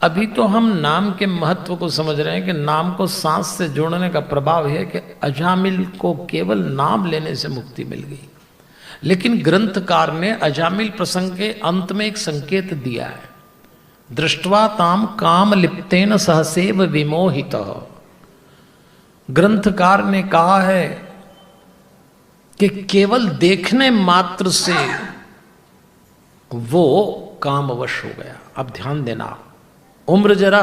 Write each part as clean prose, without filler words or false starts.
अभी तो हम नाम के महत्व को समझ रहे हैं कि नाम को सांस से जोड़ने का प्रभाव है कि अजामिल को केवल नाम लेने से मुक्ति मिल गई। लेकिन ग्रंथकार ने अजामिल प्रसंग के अंत में एक संकेत दिया है, दृष्टवा ताम काम लिप्तेन सहसेव विमोहित। ग्रंथकार ने कहा है कि केवल देखने मात्र से वो कामवश हो गया। अब ध्यान देना, उम्र जरा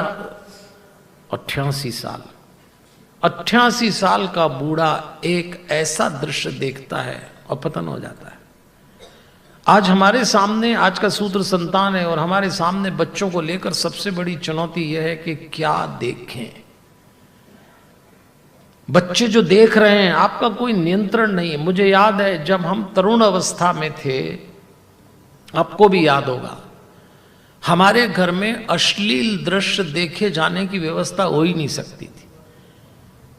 88 साल। 88 साल का बूढ़ा एक ऐसा दृश्य देखता है और पतन हो जाता है। आज हमारे सामने, आज का सूत्र संतान है और हमारे सामने बच्चों को लेकर सबसे बड़ी चुनौती यह है कि क्या देखें। बच्चे जो देख रहे हैं, आपका कोई नियंत्रण नहीं है। मुझे याद है जब हम तरुण अवस्था में थे, आपको भी याद होगा, हमारे घर में अश्लील दृश्य देखे जाने की व्यवस्था हो ही नहीं सकती थी।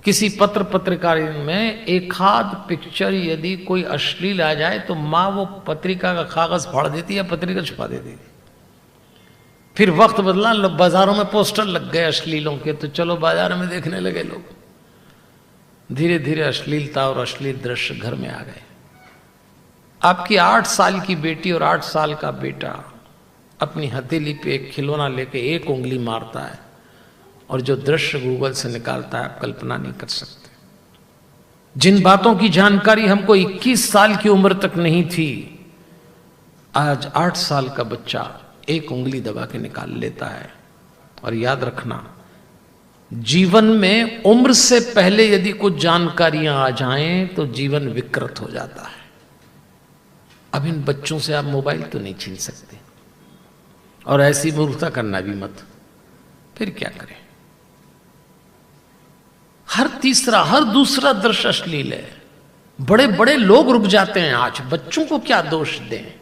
किसी पत्र पत्रिका में एक आध पिक्चर यदि कोई अश्लील आ जाए तो माँ वो पत्रिका का कागज फाड़ देती या पत्रिका छुपा देती थी। फिर वक्त बदला, बाजारों में पोस्टर लग गए अश्लीलों के, तो चलो बाजार में देखने लगे लोग। धीरे धीरे अश्लीलता और अश्लील दृश्य घर में आ गए। आपकी 8 साल की बेटी और 8 साल का बेटा अपनी हथेली पे एक खिलौना लेके एक उंगली मारता है और जो दृश्य गूगल से निकालता है आप कल्पना नहीं कर सकते। जिन बातों की जानकारी हमको 21 साल की उम्र तक नहीं थी, आज 8 साल का बच्चा एक उंगली दबा के निकाल लेता है। और याद रखना, जीवन में उम्र से पहले यदि कुछ जानकारियां आ जाएं तो जीवन विकृत हो जाता है। अब इन बच्चों से आप मोबाइल तो नहीं छीन सकते और ऐसी मूर्खता करना भी मत। फिर क्या करें? हर तीसरा हर दूसरा दृश्य अश्लील है। बड़े बड़े लोग रुक जाते हैं। आज बच्चों को क्या दोष दें,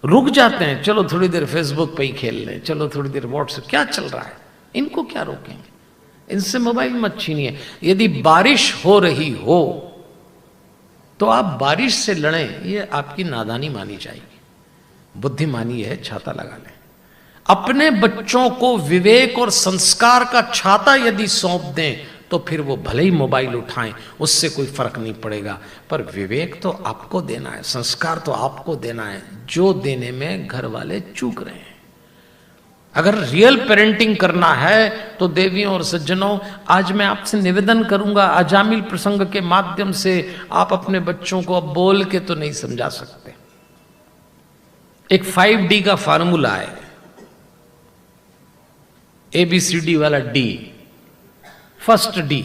रुक जाते हैं। चलो थोड़ी देर फेसबुक पे ही खेल लें, चलो थोड़ी देर व्हाट्सएप, क्या चल रहा है, इनको क्या रोकेंगे? इनसे मोबाइल मत छीनिए। यदि बारिश हो रही हो तो आप बारिश से लड़ें, ये आपकी नादानी मानी जाएगी। बुद्धिमानी है छाता लगा लें। अपने बच्चों को विवेक और संस्कार का छाता यदि सौंप दें तो फिर वो भले ही मोबाइल उठाएं, उससे कोई फर्क नहीं पड़ेगा। पर विवेक तो आपको देना है, संस्कार तो आपको देना है, जो देने में घर वाले चूक रहे हैं। अगर रियल पेरेंटिंग करना है तो देवियों और सज्जनों, आज मैं आपसे निवेदन करूंगा, अजामिल प्रसंग के माध्यम से आप अपने बच्चों को अब बोल के तो नहीं समझा सकते। एक 5D का फार्मूला है, ABCD वाला D। फर्स्ट D,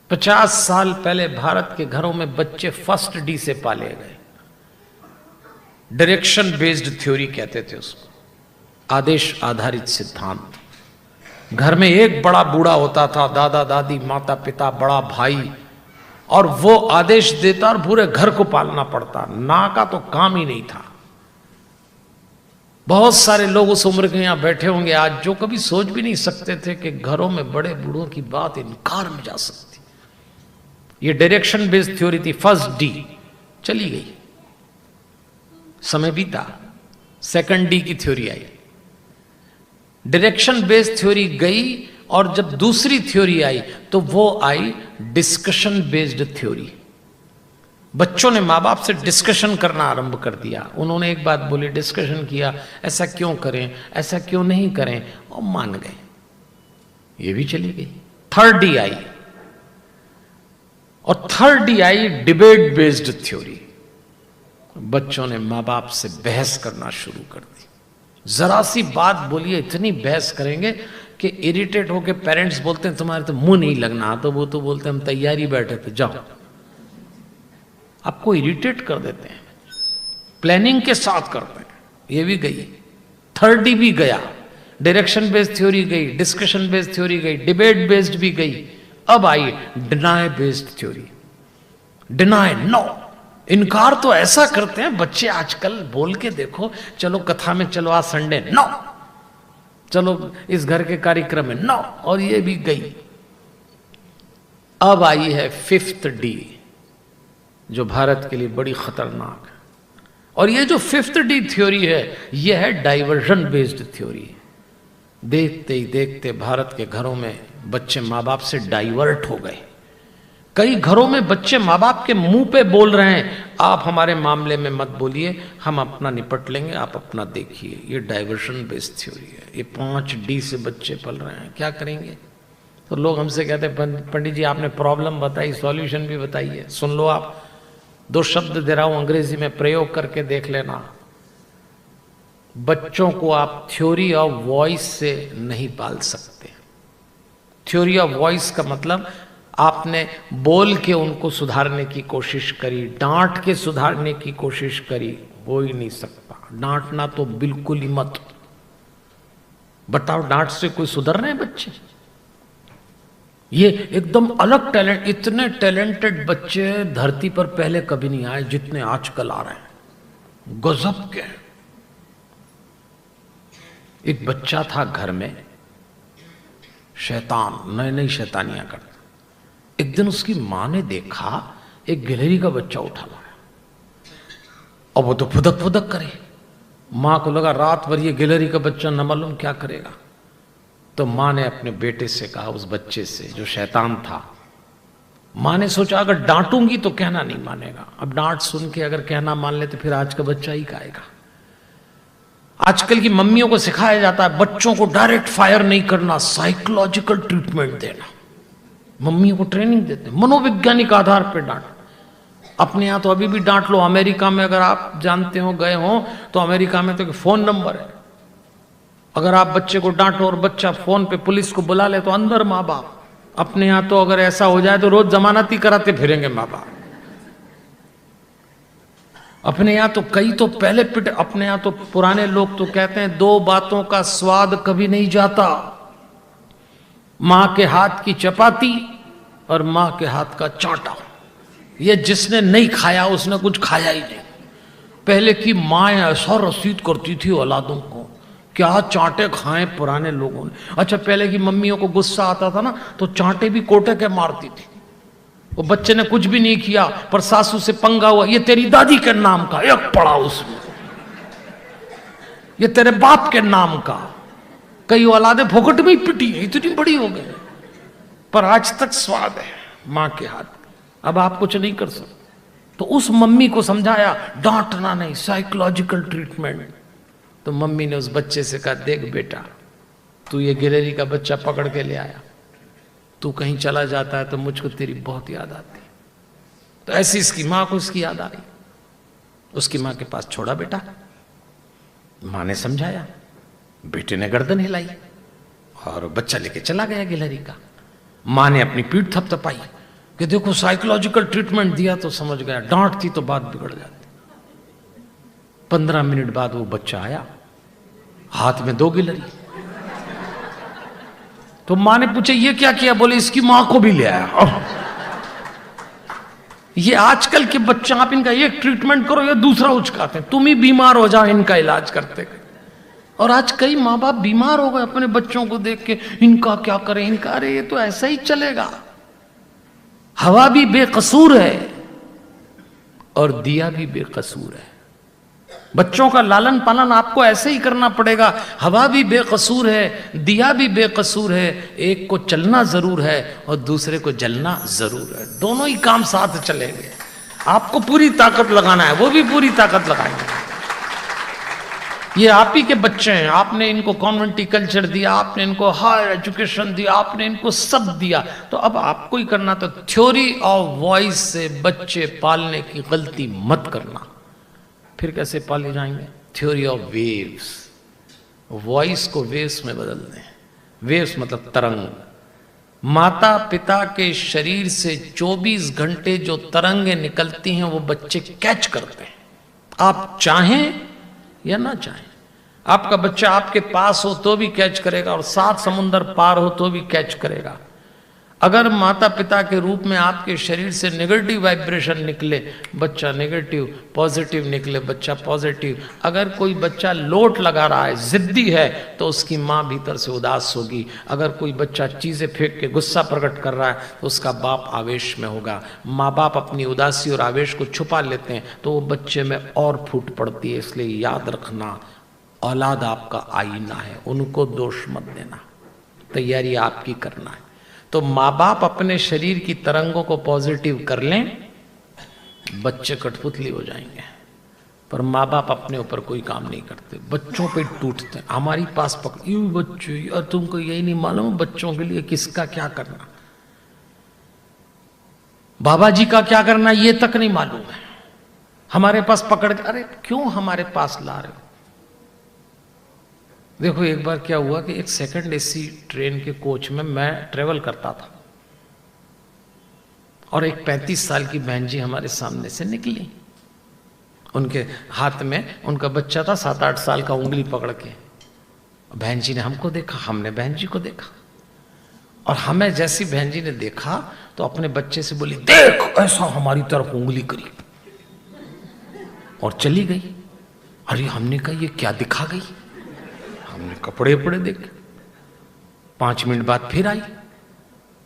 50 साल पहले भारत के घरों में बच्चे फर्स्ट D से पाले गए। डायरेक्शन बेस्ड थ्योरी कहते थे उसको, आदेश आधारित सिद्धांत। घर में एक बड़ा बूढ़ा होता था, दादा दादी माता पिता बड़ा भाई, और वो आदेश देता और पूरे घर को पालना पड़ता। ना का तो काम ही नहीं था। बहुत सारे लोग उस उम्र के यहां बैठे होंगे आज जो कभी सोच भी नहीं सकते थे कि घरों में बड़े बूढ़ों की बात इनकार में जा सकती। ये डायरेक्शन बेस्ड थ्योरी थी। फर्स्ट D चली गई, समय बीता, सेकंड D की थ्योरी आई। डायरेक्शन बेस्ड थ्योरी गई और जब दूसरी थ्योरी आई तो वो आई डिस्कशन बेस्ड थ्योरी। बच्चों ने माँ बाप से डिस्कशन करना आरंभ कर दिया। उन्होंने एक बात बोली, डिस्कशन किया, ऐसा क्यों करें, ऐसा क्यों नहीं करें, और मान गए। ये भी चली गई। थर्ड D आई, और थर्ड D आई डिबेट बेस्ड थ्योरी। बच्चों ने माँ बाप से बहस करना शुरू कर दी। जरा सी बात बोलिए, इतनी बहस करेंगे कि इरिटेट होकर पेरेंट्स बोलते हैं तुम्हारे तो मुंह नहीं लगना, तो वो तो बोलते हैं हम तैयारी बैठे थे, जाओ। आपको इरिटेट कर देते हैं, प्लानिंग के साथ करते हैं। ये भी गई, थर्ड D भी गया, डायरेक्शन बेस्ड थ्योरी गई, डिस्कशन बेस्ड थ्योरी गई, डिबेट बेस्ड भी गई। अब आई deny based theory. Deny, no, इनकार तो ऐसा करते हैं बच्चे आजकल, बोल के देखो, चलो कथा में चलो, आज संडे, नो, चलो इस घर के कार्यक्रम में, नो, और ये भी गई। अब आई है फिफ्थ D, जो भारत के लिए बड़ी खतरनाक है। और ये जो फिफ्थ D थ्योरी है, यह है डाइवर्जन बेस्ड थ्योरी। देखते ही देखते भारत के घरों में बच्चे माँ बाप से डाइवर्ट हो गए। कई घरों में बच्चे माँ बाप के मुंह पे बोल रहे हैं, आप हमारे मामले में मत बोलिए, हम अपना निपट लेंगे, आप अपना देखिए। ये डाइवर्शन बेस्ड थ्योरी है। ये 5D से बच्चे पल रहे हैं, क्या करेंगे? तो लोग हमसे कहते हैं, पंडित जी आपने प्रॉब्लम बताई, सॉल्यूशन भी बताइए, सुन लो। आप 2 शब्द दे रहा हूं अंग्रेजी में, प्रयोग करके देख लेना। बच्चों को आप थ्योरी ऑफ वॉइस से नहीं पाल सकते। थ्योरी ऑफ वॉइस का मतलब आपने बोल के उनको सुधारने की कोशिश करी, डांट के सुधारने की कोशिश करी, हो ही नहीं सकता। डांटना तो बिल्कुल ही मत। बताओ, डांट से कोई सुधर रहे हैं बच्चे? ये एकदम अलग टैलेंट। इतने टैलेंटेड बच्चे धरती पर पहले कभी नहीं आए जितने आजकल आ रहे हैं, गजब के। एक बच्चा था घर में, शैतान, नई नई शैतानियां करता। एक दिन उसकी मां ने देखा एक गिलहरी का बच्चा उठा लाया, और वो तो फुदक फुदक करे। मां को लगा रात भर ये गिलहरी का बच्चा न मालूम क्या करेगा। तो मां ने अपने बेटे से कहा, उस बच्चे से जो शैतान था, मां ने सोचा अगर डांटूंगी तो कहना नहीं मानेगा। अब डांट सुन के अगर कहना मान ले तो फिर आज का बच्चा ही खाएगा। आजकल की मम्मियों को सिखाया जाता है बच्चों को डायरेक्ट फायर नहीं करना, साइकोलॉजिकल ट्रीटमेंट देना। मम्मियों को ट्रेनिंग देते हैं, मनोवैज्ञानिक आधार पर डांट। अपने यहाँ तो अभी भी डांट लो। अमेरिका में अगर आप जानते हो, गए हो, तो अमेरिका में तो फोन नंबर है। अगर आप बच्चे को डांटो और बच्चा फोन पे पुलिस को बुला ले तो अंदर माँ बाप। अपने यहाँ तो अगर ऐसा हो जाए तो रोज जमानत ही कराते फिरेंगे माँ बाप। अपने यहाँ तो कई तो पहले पिट। अपने यहाँ तो पुराने लोग तो कहते हैं 2 बातों का स्वाद कभी नहीं जाता, मां के हाथ की चपाती और मां के हाथ का चाटा। ये जिसने नहीं खाया उसने कुछ खाया ही नहीं। पहले की माँ ऐसा रसीद करती थी औलादों को, क्या चांटे खाए पुराने लोगों ने। अच्छा, पहले की मम्मियों को गुस्सा आता था ना तो चांटे भी कोटे के मारती थी। वो बच्चे ने कुछ भी नहीं किया पर सासू से पंगा हुआ, ये तेरी दादी के नाम का, एक पड़ा उसमें, ये तेरे बाप के नाम का। कई औलादे फोकट में ही पिटी है, इतनी बड़ी हो गई, पर आज तक स्वाद है मां के हाथ। अब आप कुछ नहीं कर सकते। तो उस मम्मी को समझाया डांटना नहीं, साइकोलॉजिकल ट्रीटमेंट। तो मम्मी ने उस बच्चे से कहा, देख बेटा, तू ये गिलहरी का बच्चा पकड़ के ले आया, तू कहीं चला जाता है तो मुझको तेरी बहुत याद आती। तो ऐसी इसकी मां को इसकी याद आई। उसकी मां के पास छोड़ा बेटा। मां ने समझाया, बेटे ने गर्दन हिलाई और बच्चा लेके चला गया गिलहरी का। मां ने अपनी पीठ थपथपाई कि देखो साइकोलॉजिकल ट्रीटमेंट दिया तो समझ गया, डांटती तो बात बिगड़ जाती। 15 मिनट बाद वो बच्चा आया, हाथ में 2 गिलहरी। तो मां ने पूछा ये क्या किया? बोले इसकी मां को भी ले आया। ये आजकल के बच्चे, आप इनका एक ट्रीटमेंट करो या दूसरा उचकाते हैं, तुम ही बीमार हो जाओ इनका इलाज करते। और आज कई माँ बाप बीमार हो गए अपने बच्चों को देख के, इनका क्या करें, इनका, अरे ये तो ऐसा ही चलेगा। हवा भी बेकसूर है और दिया भी बेकसूर है। बच्चों का लालन पालन आपको ऐसे ही करना पड़ेगा। हवा भी बेकसूर है, दिया भी बेकसूर है। एक को चलना जरूर है और दूसरे को जलना जरूर है। दोनों ही काम साथ चलेंगे। आपको पूरी ताकत लगाना है, वो भी पूरी ताकत लगाएंगे। ये आप ही के बच्चे हैं, आपने इनको कॉन्वेंटी कल्चर दिया, आपने इनको हायर एजुकेशन दिया, आपने इनको सब दिया, तो अब आपको ही करना। तो थ्योरी ऑफ वॉइस से बच्चे पालने की गलती मत करना। फिर कैसे पाले जाएंगे? Theory of waves. वॉइस को वेव्स में बदल दें। वेव्स मतलब तरंग। माता पिता के शरीर से 24 घंटे जो तरंगें निकलती हैं वो बच्चे कैच करते हैं, आप चाहें या ना चाहें। आपका बच्चा आपके पास हो तो भी कैच करेगा और 7 समुंदर पार हो तो भी कैच करेगा। अगर माता पिता के रूप में आपके शरीर से नेगेटिव वाइब्रेशन निकले, बच्चा नेगेटिव, पॉजिटिव निकले, बच्चा पॉजिटिव। अगर कोई बच्चा लोट लगा रहा है, जिद्दी है, तो उसकी माँ भीतर से उदास होगी। अगर कोई बच्चा चीज़ें फेंक के गुस्सा प्रकट कर रहा है तो उसका बाप आवेश में होगा। माँ बाप अपनी उदासी और आवेश को छुपा लेते हैं तो वो बच्चे में और फूट पड़ती है। इसलिए याद रखना, औलाद आपका आईना है, उनको दोष मत देना, तैयारी आपकी करना है। तो माँ बाप अपने शरीर की तरंगों को पॉजिटिव कर लें, बच्चे कठपुतली हो जाएंगे। पर माँ बाप अपने ऊपर कोई काम नहीं करते, बच्चों पे टूटते हैं। हमारी पास पकड़, ये बच्चे, और तुमको यही नहीं मालूम बच्चों के लिए किसका क्या करना, बाबा जी का क्या करना ये तक नहीं मालूम है। हमारे पास पकड़ के, अरे क्यों हमारे पास ला रहे हो? देखो एक बार क्या हुआ कि एक सेकंड एसी ट्रेन के कोच में मैं ट्रेवल करता था और एक 35 साल की बहन जी हमारे सामने से निकली। उनके हाथ में उनका बच्चा था 7-8 साल का, उंगली पकड़ के। बहन जी ने हमको देखा, हमने बहन जी को देखा, और हमें जैसी बहन जी ने देखा तो अपने बच्चे से बोली, देख, ऐसा हमारी तरफ उंगली करी और चली गई। अरे हमने कहा ये क्या दिखा गई, हमने कपड़े वपड़े देखे। 5 मिनट बाद फिर आई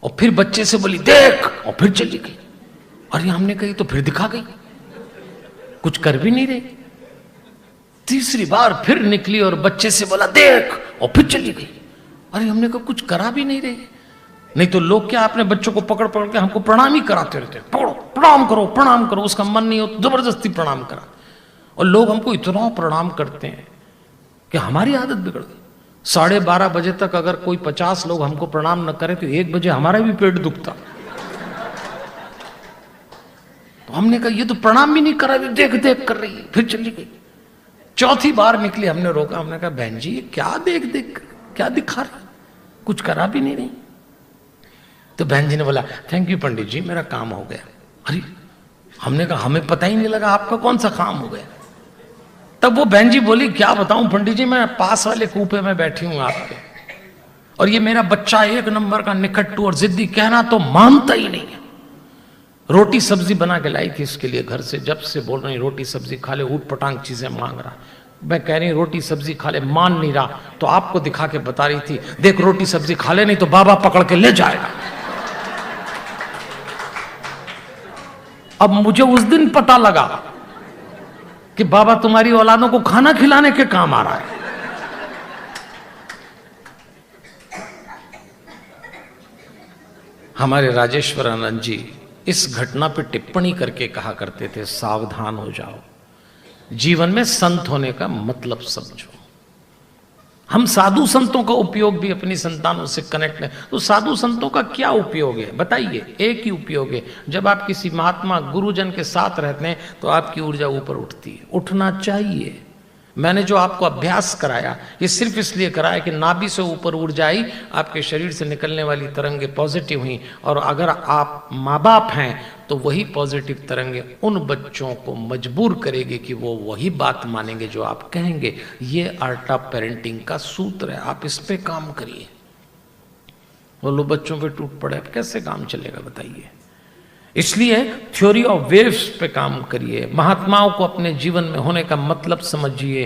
और फिर बच्चे से बोली देख, और फिर चली गई। अरे हमने कही तो फिर दिखा गई, कुछ कर भी नहीं रही। तीसरी बार फिर निकली और बच्चे से बोला देख, और फिर चली गई। अरे हमने कहा कुछ करा भी नहीं रही। नहीं तो लोग क्या अपने बच्चों को पकड़ पकड़ के हमको प्रणाम ही कराते रहते हैं, पकड़ो प्रणाम करो प्रणाम करो, उसका मन नहीं हो तो जबरदस्ती प्रणाम करा। और लोग हमको इतना प्रणाम करते हैं कि हमारी आदत बिगड़ गई। 12:30 बजे तक अगर कोई 50 लोग हमको प्रणाम न करे तो 1 बजे हमारा भी पेट दुखता। तो हमने कहा ये तो प्रणाम भी नहीं करा, देख देख कर रही है, फिर चली गई। चौथी बार निकली, हमने रोका, हमने कहा बहन जी क्या देख देख क्या दिखा रही, कुछ करा भी नहीं रही। तो बहन जी ने बोला थैंक यू पंडित जी, मेरा काम हो गया। अरे हमने कहा हमें पता ही नहीं लगा आपका कौन सा काम हो गया। तब वो बहन जी बोली क्या बताऊं पंडित जी, मैं पास वाले कूपे में बैठी हूं आपके, और ये मेरा बच्चा 1 नंबर का निकट्टू और जिद्दी, कहना तो मानता ही नहीं है। रोटी सब्जी बना के लाई थी इसके लिए घर से, जब से बोल रही रोटी सब्जी खा ले, ऊट पटांग चीजें मांग रहा। मैं कह रही रोटी सब्जी खा ले, मान नहीं रहा, तो आपको दिखा के बता रही थी देख रोटी सब्जी खा ले, नहीं तो बाबा पकड़ के ले जाएगा। अब मुझे उस दिन पता लगा कि बाबा तुम्हारी औलादों को खाना खिलाने के काम आ रहा है। हमारे राजेश्वर आनंद जी इस घटना पर टिप्पणी करके कहा करते थे सावधान हो जाओ, जीवन में संत होने का मतलब समझो। हम साधु संतों का उपयोग भी अपनी संतानों से कनेक्ट है, तो साधु संतों का क्या उपयोग है बताइए? एक ही उपयोग है, जब आप किसी महात्मा गुरुजन के साथ रहते हैं तो आपकी ऊर्जा ऊपर उठती है, उठना चाहिए। मैंने जो आपको अभ्यास कराया ये सिर्फ इसलिए कराया कि नाभि से ऊपर ऊर्जा आई, आपके शरीर से निकलने वाली तरंगे पॉजिटिव हुई, और अगर आप माँ बाप हैं तो वही पॉजिटिव तरंगे उन बच्चों को मजबूर करेगी कि वो वही बात मानेंगे जो आप कहेंगे। ये आर्ट ऑफ पेरेंटिंग का सूत्र है, आप इस पे काम करिए। वो लोग बच्चों पे टूट पड़े, अब कैसे काम चलेगा बताइए? इसलिए थ्योरी ऑफ वेव्स पे काम करिए, महात्माओं को अपने जीवन में होने का मतलब समझिए।